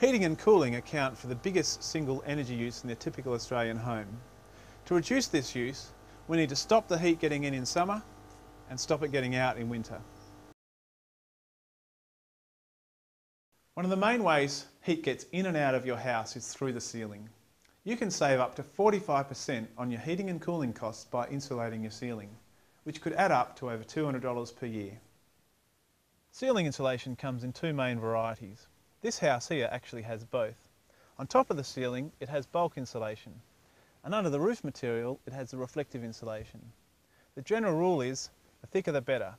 Heating and cooling account for the biggest single energy use in the typical Australian home. To reduce this use, we need to stop the heat getting in summer and stop it getting out in winter. One of the main ways heat gets in and out of your house is through the ceiling. You can save up to 45% on your heating and cooling costs by insulating your ceiling, which could add up to over $200 per year. Ceiling insulation comes in two main varieties. This house here actually has both. On top of the ceiling it has bulk insulation, and under the roof material it has the reflective insulation. The general rule is the thicker the better.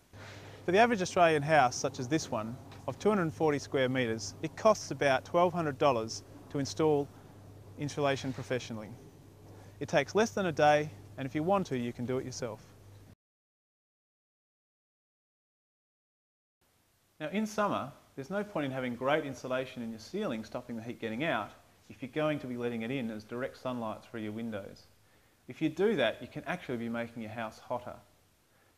For the average Australian house such as this one, of 240 square metres, it costs about $1,200 to install insulation professionally. It takes less than a day, and if you want to, you can do it yourself. Now in summer, there's no point in having great insulation in your ceiling stopping the heat getting out if you're going to be letting it in as direct sunlight through your windows. If you do that, you can actually be making your house hotter.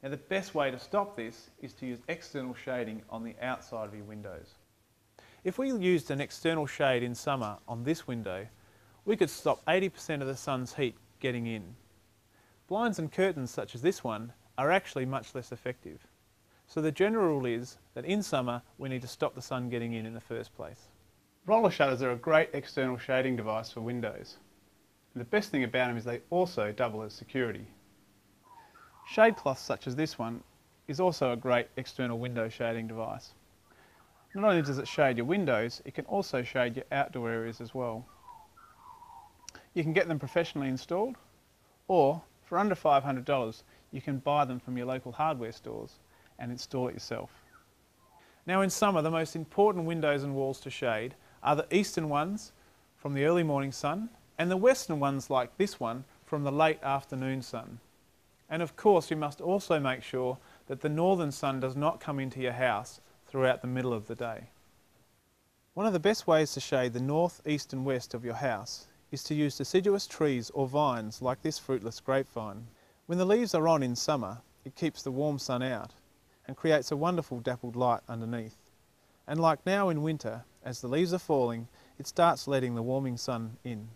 Now the best way to stop this is to use external shading on the outside of your windows. If we used an external shade in summer on this window, we could stop 80% of the sun's heat getting in. Blinds and curtains such as this one are actually much less effective. So the general rule is that in summer we need to stop the sun getting in the first place. Roller shutters are a great external shading device for windows. And the best thing about them is they also double as security. Shade cloth such as this one is also a great external window shading device. Not only does it shade your windows, it can also shade your outdoor areas as well. You can get them professionally installed, or for under $500 you can buy them from your local hardware stores and install it yourself. Now in summer, the most important windows and walls to shade are the eastern ones from the early morning sun and the western ones like this one from the late afternoon sun. And of course you must also make sure that the northern sun does not come into your house throughout the middle of the day. One of the best ways to shade the north, east and west of your house is to use deciduous trees or vines like this fruitless grapevine. When the leaves are on in summer, it keeps the warm sun out and creates a wonderful dappled light underneath. And like now in winter, as the leaves are falling, it starts letting the warming sun in.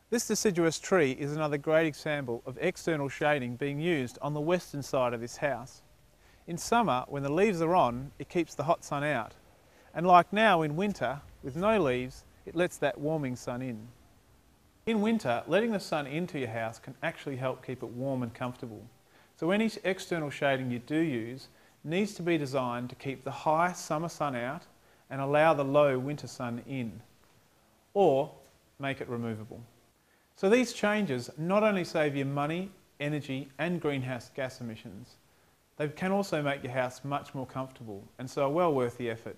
This deciduous tree is another great example of external shading being used on the western side of this house. In summer, when the leaves are on, it keeps the hot sun out. And like now in winter, with no leaves, it lets that warming sun in. In winter, letting the sun into your house can actually help keep it warm and comfortable. So any external shading you do use needs to be designed to keep the high summer sun out and allow the low winter sun in, or make it removable. So these changes not only save you money, energy and greenhouse gas emissions, they can also make your house much more comfortable and so are well worth the effort.